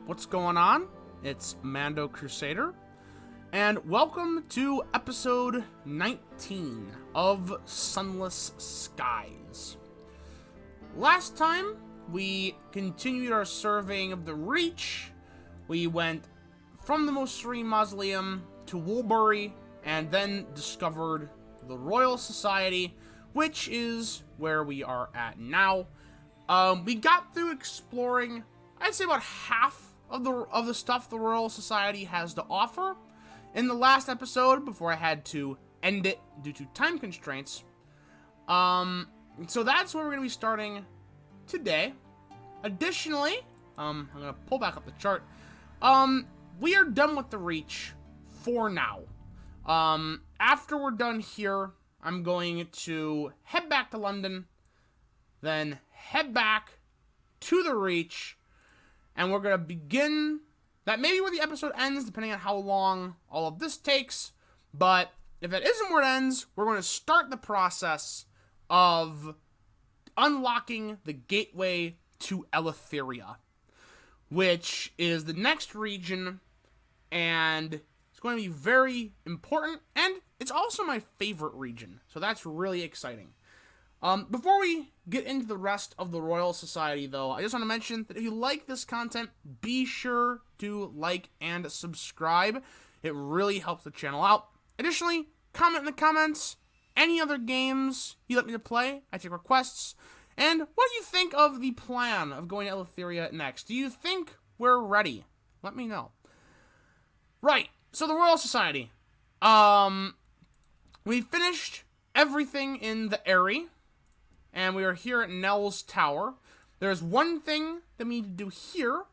What's going on? It's Mando Crusader, and welcome to episode 19 of Sunless Skies. Last time, we continued our surveying of the Reach. We went from the Mosri Mausoleum to Woolbury, and then discovered the Royal Society, which is where we are at now. We got through exploring, I'd say, about half of the stuff the Royal Society has to offer in the last episode before I had to end it due to time constraints. So that's where we're going to be starting today. Additionally, I'm going to pull back up the chart. We are done with the Reach for now. After we're done here, I'm going to head back to London, then head back to the Reach, and we're going to begin. That may be where the episode ends, depending on how long all of this takes. But if it isn't where it ends, we're going to start the process of unlocking the gateway to Eleutheria, which is the next region, and it's going to be very important, and it's also my favorite region, so that's really exciting. Before we get into the rest of the Royal Society, though, I just want to mention that if you like this content, be sure to like and subscribe. It really helps the channel out. Additionally, comment in the comments any other games you'd like me to play. I take requests. And what do you think of the plan of going to Eleutheria next? Do you think we're ready? Let me know. Right, so the Royal Society. We finished everything in the Eyrie, and we are here at Nell's Tower. There's one thing that we need to do here,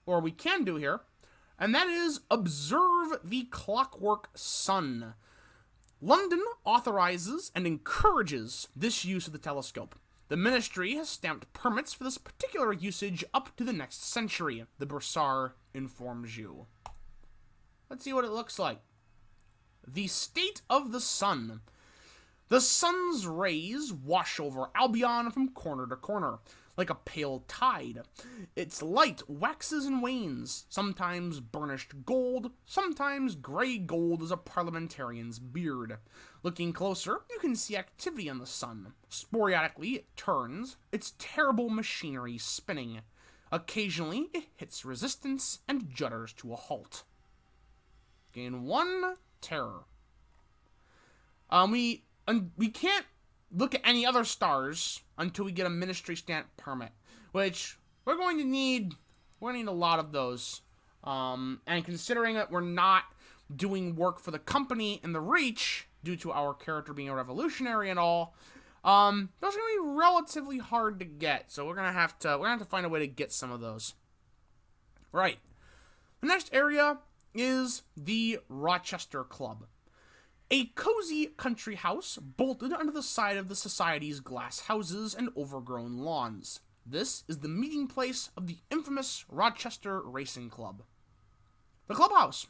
or we can do here, and that is observe the Clockwork Sun. London authorizes and encourages this use of the telescope. The Ministry has stamped permits for this particular usage up to the next century, the Bursar informs you. Let's see what it looks like. The state of the sun. The sun's rays wash over Albion from corner to corner, like a pale tide. Its light waxes and wanes, sometimes burnished gold, sometimes gray gold as a parliamentarian's beard. Looking closer, you can see activity on the sun. Sporadically, it turns, its terrible machinery spinning. Occasionally, it hits resistance and judders to a halt. Gain 1 terror. We can't look at any other stars until we get a Ministry stamp permit, which we're going to need a lot of those. And considering that we're not doing work for the company in the Reach due to our character being a revolutionary and all, those are going to be relatively hard to get. So we're gonna have to find a way to get some of those. Right. The next area is the Rochester Club. A cozy country house bolted onto the side of the Society's glass houses and overgrown lawns. This is the meeting place of the infamous Rochester Racing Club. The clubhouse.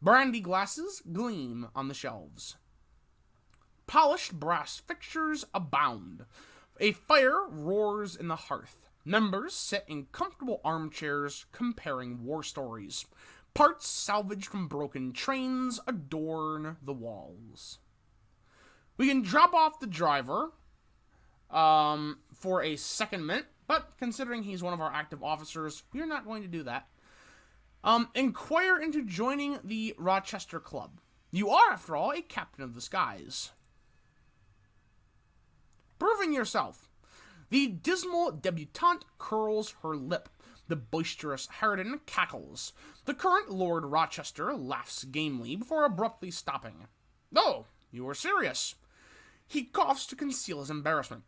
Brandy glasses gleam on the shelves. Polished brass fixtures abound. A fire roars in the hearth. Members sit in comfortable armchairs comparing war stories. Parts salvaged from broken trains adorn the walls. We can drop off the driver for a secondment, but considering he's one of our active officers, we are not going to do that. Inquire into joining the Rochester Club. You are, after all, a captain of the skies. Proving yourself. The dismal debutante curls her lip. The boisterous harridan cackles. The current Lord Rochester laughs gamely before abruptly stopping. Oh, you are serious. He coughs to conceal his embarrassment.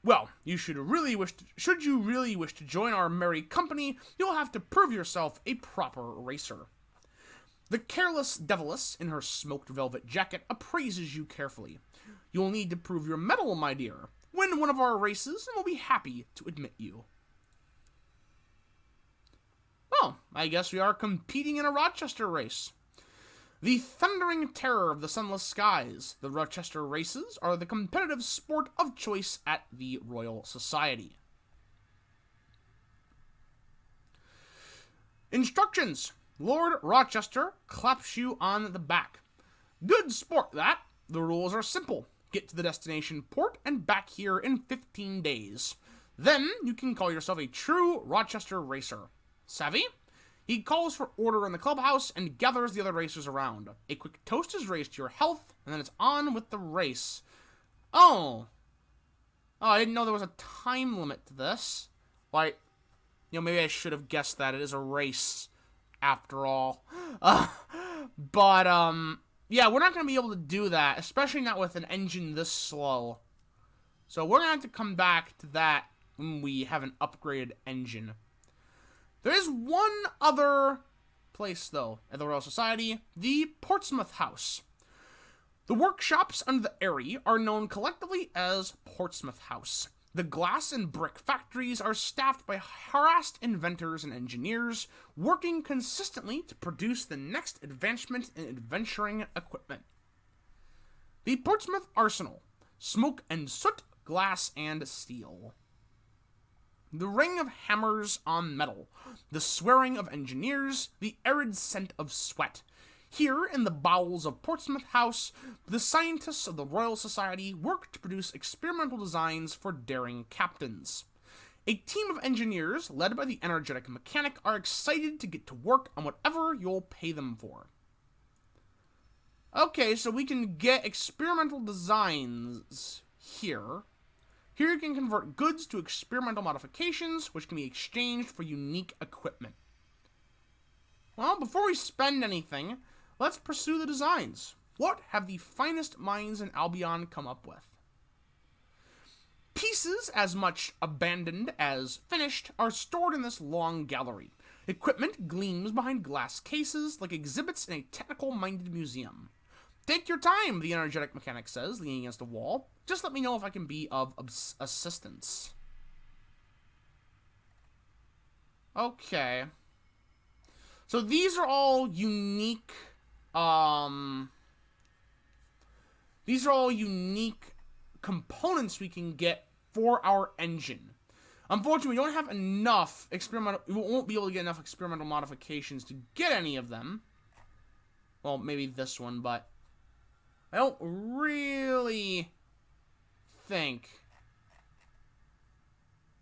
Well, should you really wish to join our merry company, you'll have to prove yourself a proper racer. The careless Deviless, in her smoked velvet jacket, appraises you carefully. You'll need to prove your mettle, my dear. Win one of our races, and we'll be happy to admit you. Well, I guess we are competing in a Rochester race. The thundering terror of the sunless skies, the Rochester races are the competitive sport of choice at the Royal Society. Instructions. Lord Rochester claps you on the back. Good sport, that. The rules are simple. Get to the destination port and back here in 15 days. Then you can call yourself a true Rochester racer. Savvy? He calls for order in the clubhouse and gathers the other racers around. A quick toast is raised to your health, and then it's on with the race. Oh, I didn't know there was a time limit to this. Like, maybe I should have guessed that. It is a race, after all. Yeah, we're not going to be able to do that, especially not with an engine this slow. So we're going to have to come back to that when we have an upgraded engine. There is one other place, though, at the Royal Society, the Portsmouth House. The workshops under the Eyrie are known collectively as Portsmouth House. The glass and brick factories are staffed by harassed inventors and engineers, working consistently to produce the next advancement in adventuring equipment. The Portsmouth Arsenal. Smoke and soot, glass and steel. The ring of hammers on metal, the swearing of engineers, the arid scent of sweat. Here, in the bowels of Portsmouth House, the scientists of the Royal Society work to produce experimental designs for daring captains. A team of engineers, led by the energetic mechanic, are excited to get to work on whatever you'll pay them for. Okay, so we can get experimental designs here. Here you can convert goods to experimental modifications, which can be exchanged for unique equipment. Well, before we spend anything, let's pursue the designs. What have the finest minds in Albion come up with? Pieces as much abandoned as finished are stored in this long gallery. Equipment gleams behind glass cases like exhibits in a technical-minded museum. Take your time, the energetic mechanic says, leaning against a wall. Just let me know if I can be of assistance. Okay. So these are all unique, components we can get for our engine. Unfortunately, we don't have enough we won't be able to get enough experimental modifications to get any of them. Well, maybe this one, but I don't really think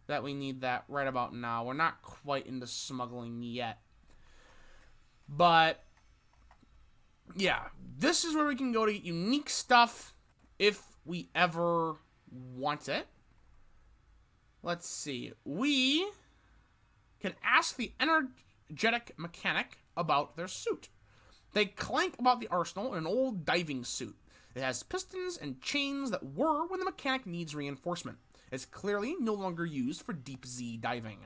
that we need that right about now. We're not quite into smuggling yet. But yeah, this is where we can go to get unique stuff if we ever want it. Let's see. We can ask the energetic mechanic about their suit. They clank about the arsenal in an old diving suit. It has pistons and chains that whir when the mechanic needs reinforcement. It's clearly no longer used for deep sea diving.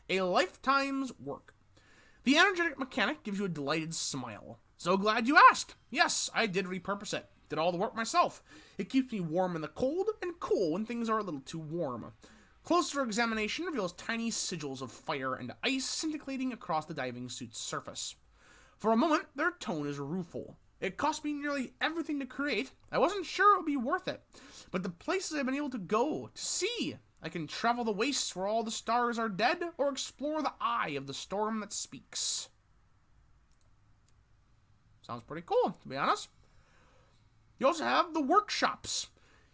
A lifetime's work. The energetic mechanic gives you a delighted smile. So glad you asked. Yes, I did repurpose it. Did all the work myself. It keeps me warm in the cold and cool when things are a little too warm. Closer examination reveals tiny sigils of fire and ice scintillating across the diving suit's surface. For a moment, their tone is rueful. It cost me nearly everything to create. I wasn't sure it would be worth it. But the places I've been able to go, to see. I can travel the wastes where all the stars are dead, or explore the eye of the storm that speaks. Sounds pretty cool, to be honest. You also have the workshops.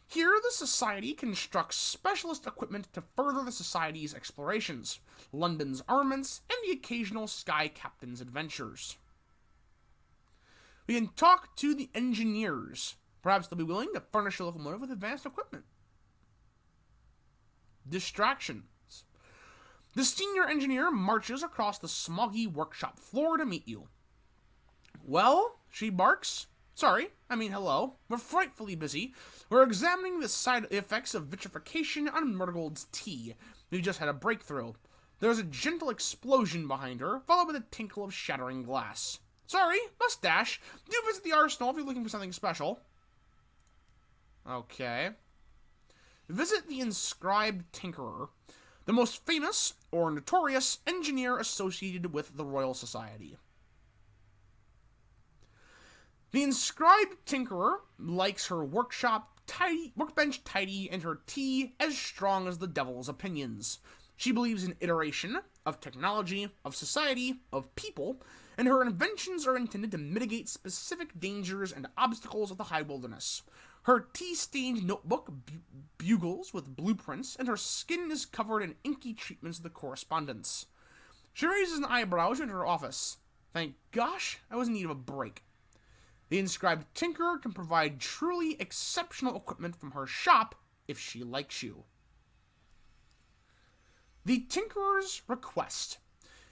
Here, the Society constructs specialist equipment to further the Society's explorations, London's armaments, and the occasional Sky Captain's adventures. We can talk to the engineers. Perhaps they'll be willing to furnish a locomotive with advanced equipment. Distractions. The senior engineer marches across the smoggy workshop floor to meet you. Well, she barks. Sorry, I mean hello. We're frightfully busy. We're examining the side effects of vitrification on Murgold's tea. We just had a breakthrough. There's a gentle explosion behind her, followed by the tinkle of shattering glass. Sorry, mustache. Do visit the arsenal if you're looking for something special. Okay. Visit the inscribed Tinkerer, the most famous, or notorious, engineer associated with the Royal Society. The inscribed Tinkerer likes her workbench tidy and her tea as strong as the devil's opinions. She believes in iteration, of technology, of society, of people, and her inventions are intended to mitigate specific dangers and obstacles of the high wilderness. Her tea-stained notebook bugles with blueprints, and her skin is covered in inky treatments of the correspondence. She raises an eyebrow to enter her office. Thank gosh, I was in need of a break. The inscribed tinkerer can provide truly exceptional equipment from her shop if she likes you. The tinkerer's request.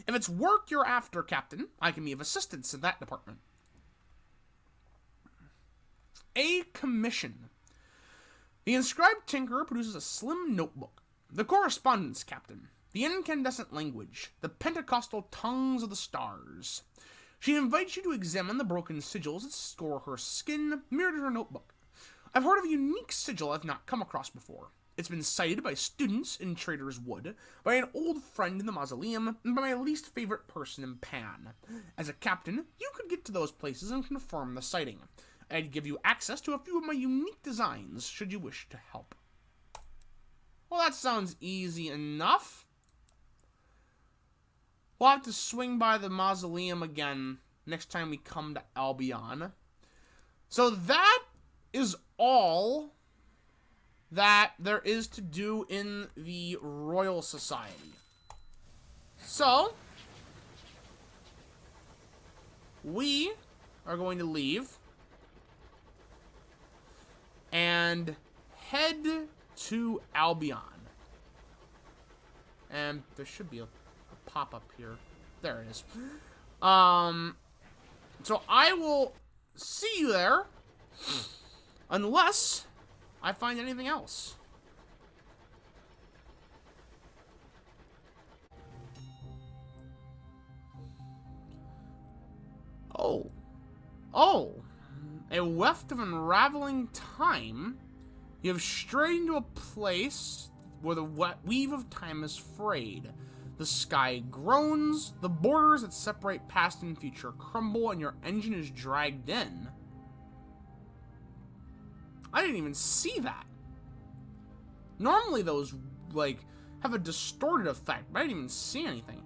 If it's work you're after, Captain, I can be of assistance in that department. A commission. The inscribed tinkerer produces a slim notebook. The correspondence, Captain. The incandescent language. The Pentecostal tongues of the stars. She invites you to examine the broken sigils that score her skin, mirrored in her notebook. I've heard of a unique sigil I've not come across before. It's been cited by students in Trader's Wood, by an old friend in the mausoleum, and by my least favorite person in Pan. As a captain, you could get to those places and confirm the sighting. I'd give you access to a few of my unique designs, should you wish to help. Well, that sounds easy enough. We'll have to swing by the mausoleum again next time we come to Albion. So that is all that there is to do in the Royal Society. So, we are going to leave and head to Albion. And there should be a pop-up here. There it is. So I will see you there, unless I find anything else. Oh. A weft of unraveling time. You have strayed into a place where the weave of time is frayed. The sky groans, the borders that separate past and future crumble, and your engine is dragged in. I didn't even see that. Normally those, have a distorted effect, but I didn't even see anything.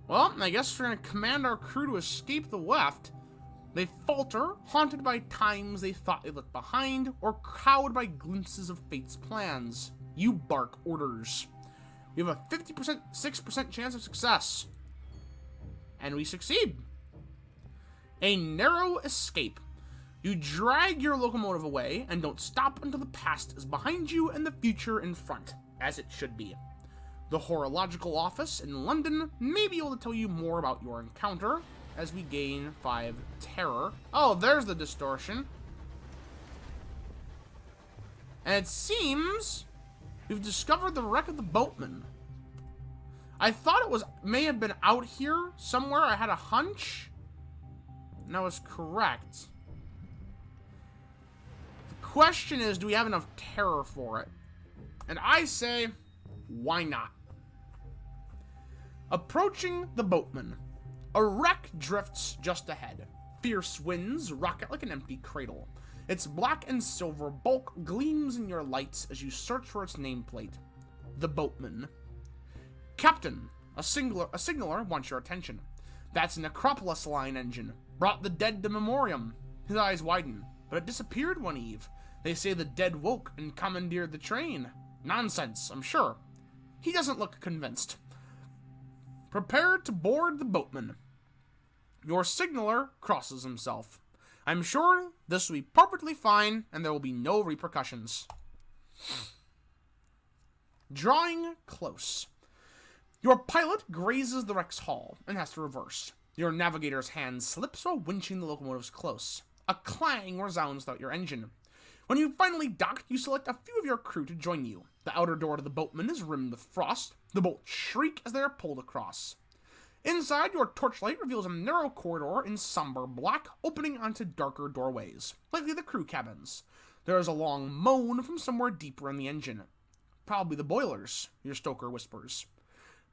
Well, I guess we're going to command our crew to escape the weft. They falter, haunted by times they thought they left behind, or cowed by glimpses of fate's plans. You bark orders. We have a 6% chance of success. And we succeed. A narrow escape. You drag your locomotive away and don't stop until the past is behind you and the future in front, as it should be. The horological office in London may be able to tell you more about your encounter as we gain 5 terror. Oh, there's the distortion. And it seems we've discovered the wreck of the Boatman. I thought it may have been out here somewhere. I had a hunch. And I was correct. The question is, do we have enough terror for it? And I say, why not? Approaching the Boatman. A wreck drifts just ahead. Fierce winds rock it like an empty cradle. Its black and silver bulk gleams in your lights as you search for its nameplate. The Boatman. Captain, a signaler wants your attention. That's an Acropolis line engine. Brought the dead to memoriam. His eyes widen, but it disappeared one eve. They say the dead woke and commandeered the train. Nonsense, I'm sure. He doesn't look convinced. Prepare to board the Boatman. Your signaler crosses himself. I'm sure this will be perfectly fine, and there will be no repercussions. Drawing close. Your pilot grazes the wreck's hull and has to reverse. Your navigator's hand slips while winching the locomotives close. A clang resounds throughout your engine. When you finally dock, you select a few of your crew to join you. The outer door to the Boatman is rimmed with frost. The bolts shriek as they are pulled across. Inside, your torchlight reveals a narrow corridor in somber black, opening onto darker doorways, likely the crew cabins. There is a long moan from somewhere deeper in the engine. Probably the boilers, your stoker whispers.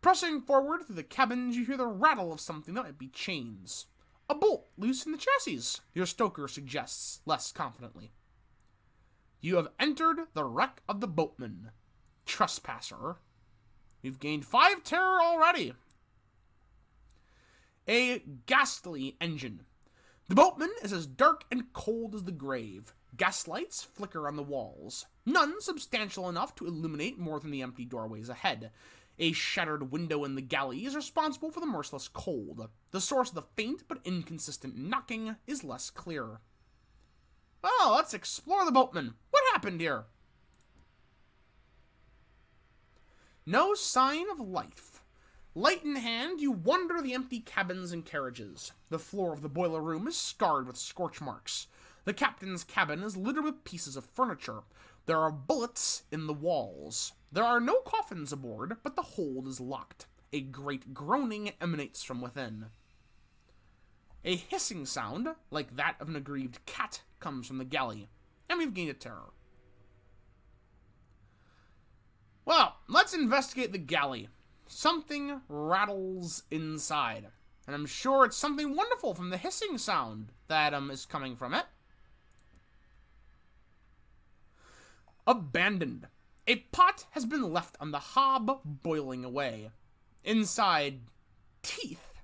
Pressing forward through the cabins, you hear the rattle of something that might be chains. A bolt loose in the chassis, your stoker suggests, less confidently. You have entered the wreck of the Boatman. Trespasser. We've gained 5 terror already. A ghastly engine. The Boatman is as dark and cold as the grave. Gaslights flicker on the walls, none substantial enough to illuminate more than the empty doorways ahead. A shattered window in the galley is responsible for the merciless cold. The source of the faint but inconsistent knocking is less clear. Well, let's explore the Boatman. What happened here? No sign of life. Light in hand, you wander the empty cabins and carriages. The floor of the boiler room is scarred with scorch marks. The captain's cabin is littered with pieces of furniture. There are bullets in the walls. There are no coffins aboard, but the hold is locked. A great groaning emanates from within. A hissing sound, like that of an aggrieved cat, comes from the galley, and we've gained a terror. Well, let's investigate the galley. Something rattles inside, and I'm sure it's something wonderful from the hissing sound that is coming from it. Abandoned. A pot has been left on the hob, boiling away. Inside, teeth.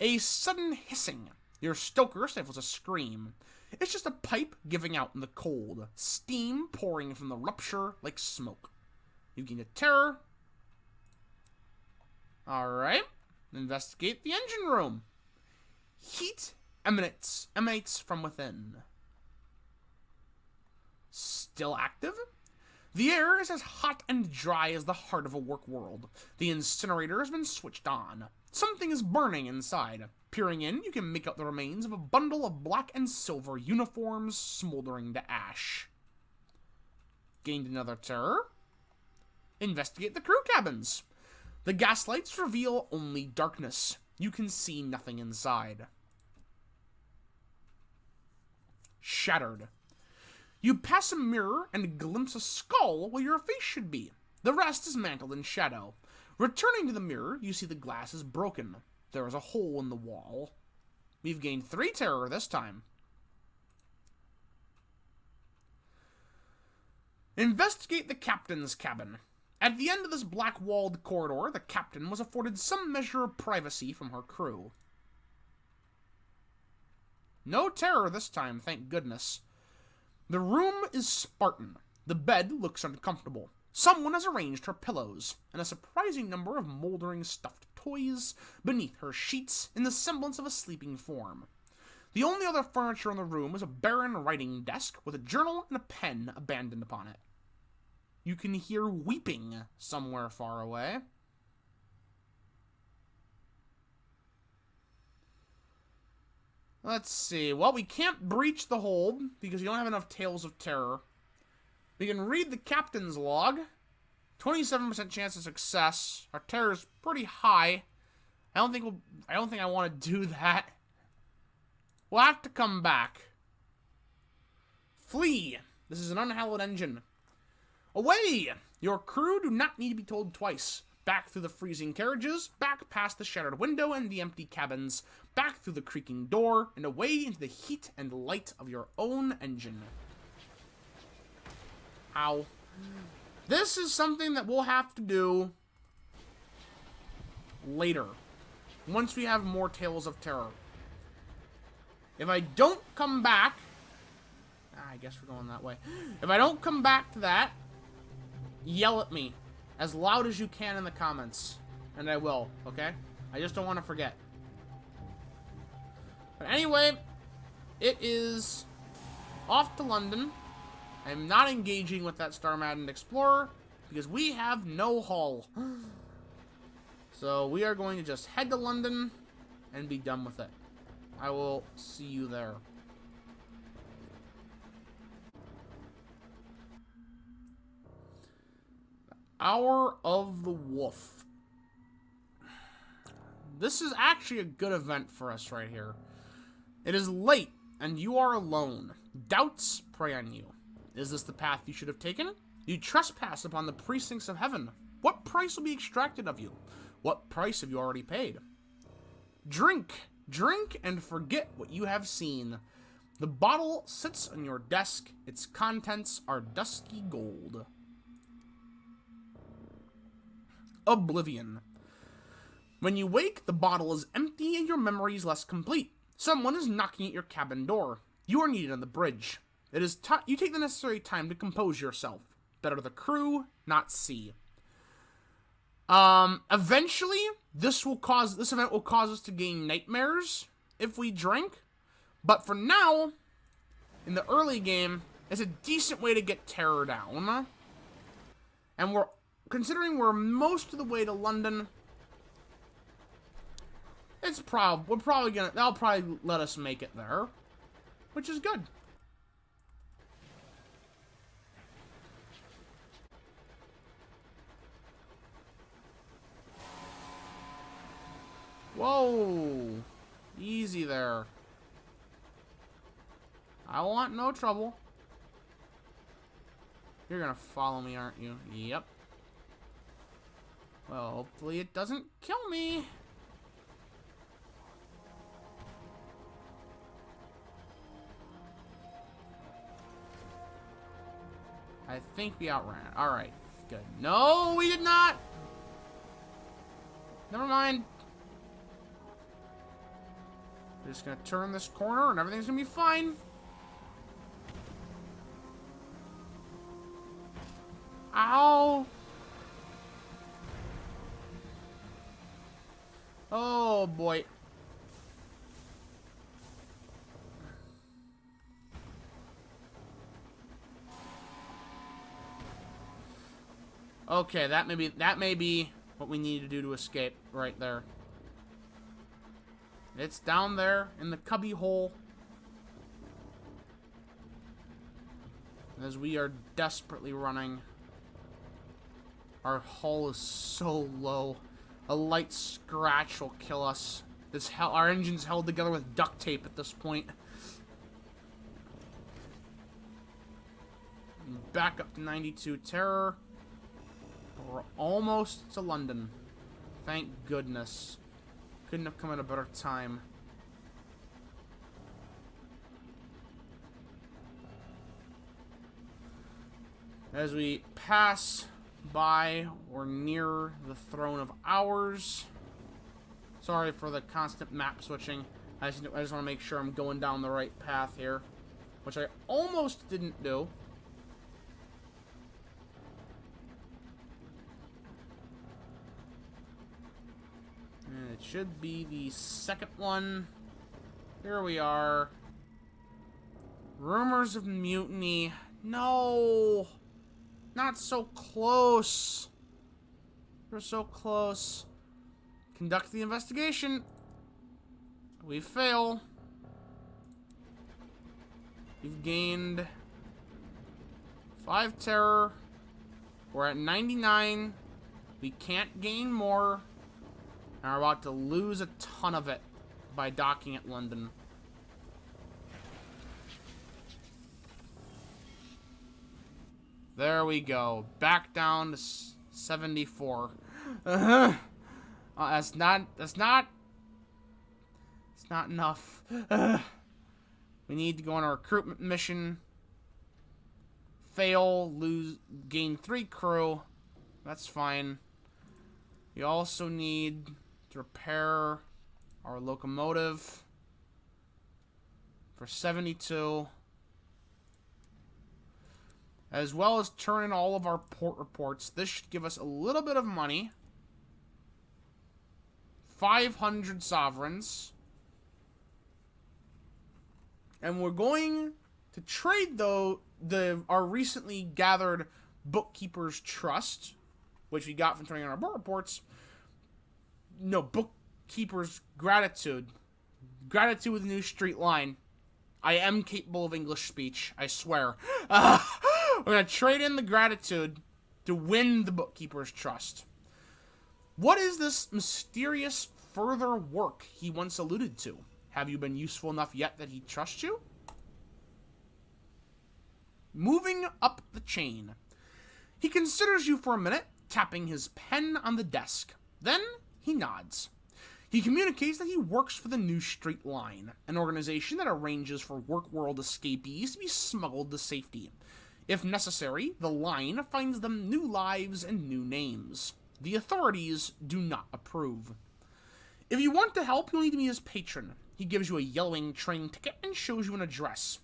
A sudden hissing. Your stoker stifles a scream. It's just a pipe giving out in the cold. Steam pouring from the rupture like smoke. You gain a terror. Alright. Investigate the engine room. Heat emanates from within. Still active? The air is as hot and dry as the heart of a work world. The incinerator has been switched on. Something is burning inside. Peering in, you can make out the remains of a bundle of black and silver uniforms smoldering to ash. Gained another terror. Investigate the crew cabins. The gaslights reveal only darkness. You can see nothing inside. Shattered. You pass a mirror and glimpse a skull where your face should be. The rest is mantled in shadow. Returning to the mirror, you see the glass is broken. There is a hole in the wall. We've gained 3 terror this time. Investigate the captain's cabin. At the end of this black-walled corridor, the captain was afforded some measure of privacy from her crew. No terror this time, thank goodness. The room is Spartan. The bed looks uncomfortable. Someone has arranged her pillows, and a surprising number of moldering stuffed toys beneath her sheets in the semblance of a sleeping form. The only other furniture in the room is a barren writing desk with a journal and a pen abandoned upon it. You can hear weeping somewhere far away. Let's see. Well, we can't breach the hold because we don't have enough tales of terror. We can read the captain's log. 27% chance of success. Our terror is pretty high. I don't think I want to do that. We'll have to come back. Flee. This is an unhallowed engine. Away! Your crew do not need to be told twice. Back through the freezing carriages, back past the shattered window and the empty cabins, back through the creaking door, and away into the heat and light of your own engine. Ow. This is something that we'll have to do later, once we have more Tales of Terror. If I don't come back... I guess we're going that way. If I don't come back to that, yell at me as loud as you can in the comments. And I will, okay? I just don't want to forget. But anyway, it is off to London. I'm not engaging with that Star-Maddened Explorer because we have no hull. So we are going to just head to London and be done with it. I will see you there. Hour of the Wolf. This is actually a good event for us right here. It is late, and you are alone. Doubts prey on you. Is this the path you should have taken? You trespass upon the precincts of heaven. What price will be extracted of you? What price have you already paid? Drink. Drink and forget what you have seen. The bottle sits on your desk. Its contents are dusky gold. Oblivion. When you wake, the bottle is empty and your memory is less complete. Someone is knocking at your cabin door. You are needed on the bridge. You take the necessary time to compose yourself. Better the crew, not sea. Eventually, this event will cause us to gain nightmares if we drink. But for now, in the early game, it's a decent way to get terror down. And considering we're most of the way to London, they'll probably let us make it there, which is good. Whoa, easy there. I want no trouble. You're gonna follow me, aren't you? Yep. Well, hopefully it doesn't kill me. I think we outran it. Alright, good. No, we did not! Never mind. We're just gonna turn this corner and everything's gonna be fine. Ow! Oh boy. Okay, that may be what we need to do to escape right there. It's down there in the cubby hole. As we are desperately running. Our hull is so low. A light scratch will kill us. Our engine's held together with duct tape at this point. Back up to 92 terror. We're almost to London. Thank goodness. Couldn't have come at a better time. As we pass by or near the throne of ours. Sorry for the constant map switching. I just want to make sure I'm going down the right path here, which I almost didn't do. And it should be the second one. Here we are. Rumors of mutiny. No! Not so close. We're so close. Conduct the investigation. We fail. We've gained 5 terror. We're at 99. We can't gain more. And we're about to lose a ton of it by docking at London. There we go. Back down to 74. That's not enough. We need to go on a recruitment mission. Fail, gain 3 crew. That's fine. We also need to repair our locomotive for 72. As well as turn in all of our port reports. This should give us a little bit of money. 500 sovereigns. And we're going to trade, though, our recently gathered bookkeeper's trust, which we got from turning in our port reports. No, bookkeeper's gratitude. Gratitude with a new street line. I am capable of English speech, I swear. We're going to trade in the gratitude to win the bookkeeper's trust. What is this mysterious further work he once alluded to? Have you been useful enough yet that he trusts you? Moving up the chain. He considers you for a minute, tapping his pen on the desk. Then he nods. He communicates that he works for the New Street Line, an organization that arranges for work-world escapees to be smuggled to safety. If necessary, the line finds them new lives and new names. The authorities do not approve. If you want to help, you'll need to meet his patron. He gives you a yellowing train ticket and shows you an address.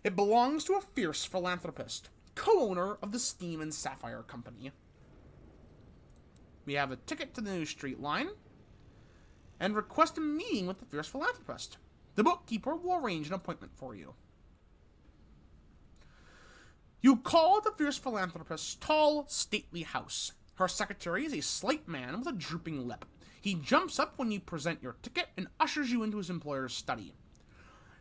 It belongs to a fierce philanthropist, co-owner of the Steam and Sapphire Company. We have a ticket to the New Street line, and request a meeting with the fierce philanthropist. The bookkeeper will arrange an appointment for you. You call at the fierce philanthropist's tall, stately house. Her secretary is a slight man with a drooping lip. He jumps up when you present your ticket and ushers you into his employer's study.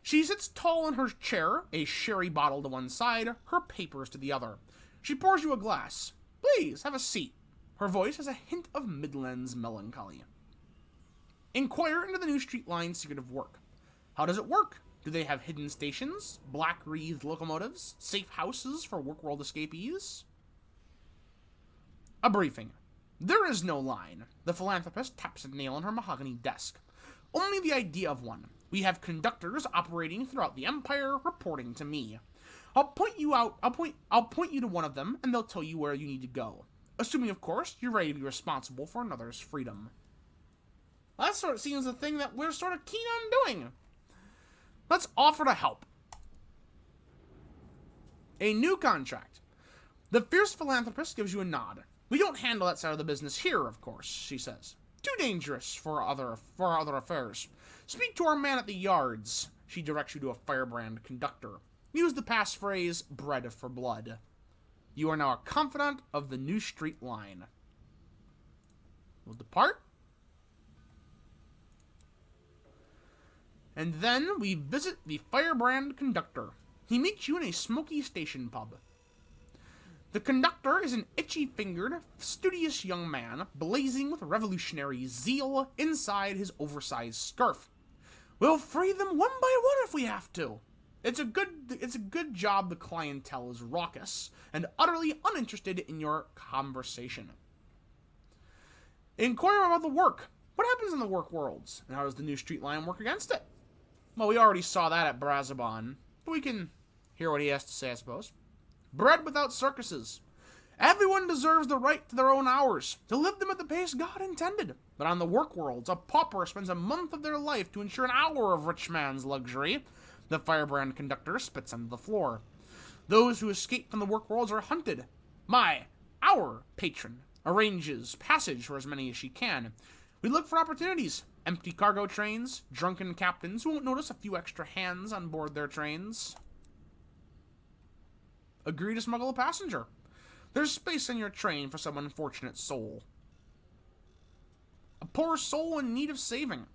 She sits tall in her chair, a sherry bottle to one side, her papers to the other. She pours you a glass. Please, have a seat. Her voice has a hint of Midlands melancholy. Inquire into the New Street Line's secretive work. How does it work? Do they have hidden stations, black-wreathed locomotives, safe houses for Workworld escapees? A briefing. There is no line. The philanthropist taps a nail on her mahogany desk. Only the idea of one. We have conductors operating throughout the Empire, reporting to me. I'll point you to one of them, and they'll tell you where you need to go. Assuming, of course, you're ready to be responsible for another's freedom. Well, that sort of seems the thing that we're sort of keen on doing. Let's offer to help. A new contract. The fierce philanthropist gives you a nod. We don't handle that side of the business here, of course, she says. Too dangerous for our other affairs. Speak to our man at the yards. She directs you to a firebrand conductor. Use the passphrase, bread for blood. You are now a confidant of the New Street Line. We'll depart. And then we visit the firebrand conductor. He meets you in a smoky station pub. The conductor is an itchy-fingered, studious young man, blazing with revolutionary zeal inside his oversized scarf. We'll free them one by one if we have to. It's a good job the clientele is raucous and utterly uninterested in your conversation. Inquire about the work. What happens in the work worlds, and how does the New Street Line work against it? Well, we already saw that at Brazabon, but we can hear what he has to say, I suppose. Bread without circuses. Everyone deserves the right to their own hours, to live them at the pace God intended. But on the work worlds, a pauper spends a month of their life to ensure an hour of rich man's luxury. The firebrand conductor spits onto the floor. Those who escape from the work worlds are hunted. Our patron, arranges passage for as many as she can. We look for opportunities. Empty cargo trains, drunken captains who won't notice a few extra hands on board their trains. Agree to smuggle a passenger. There's space on your train for some unfortunate soul. A poor soul in need of saving.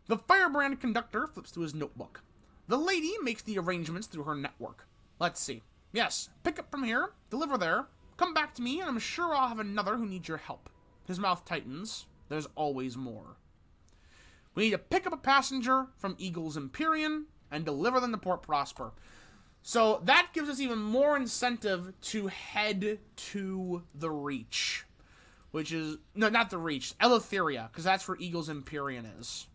The firebrand conductor flips to his notebook. The lady makes the arrangements through her network. Let's see. Yes, pick up from here, deliver there, come back to me, and I'm sure I'll have another who needs your help. His mouth tightens. There's always more. We need to pick up a passenger from Eagle's Empyrean and deliver them to Port Prosper. So that gives us even more incentive to head to the Reach. Which is, no, not the Reach, Eleutheria, because that's where Eagle's Empyrean is.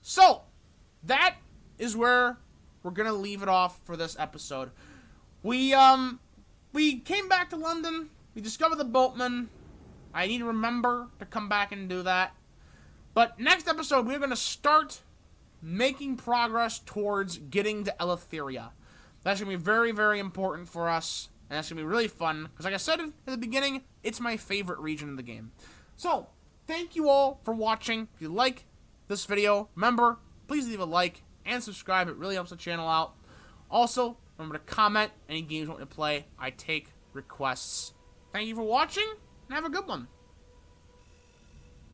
So, that is where we're going to leave it off for this episode. We came back to London, we discovered the Boatman. I need to remember to come back and do that. But next episode, we're going to start making progress towards getting to Eleutheria. That's going to be very, very important for us. And that's going to be really fun. Because like I said at the beginning, it's my favorite region of the game. So, thank you all for watching. If you like this video, remember, please leave a like and subscribe. It really helps the channel out. Also, remember to comment any games you want me to play. I take requests. Thank you for watching, and have a good one.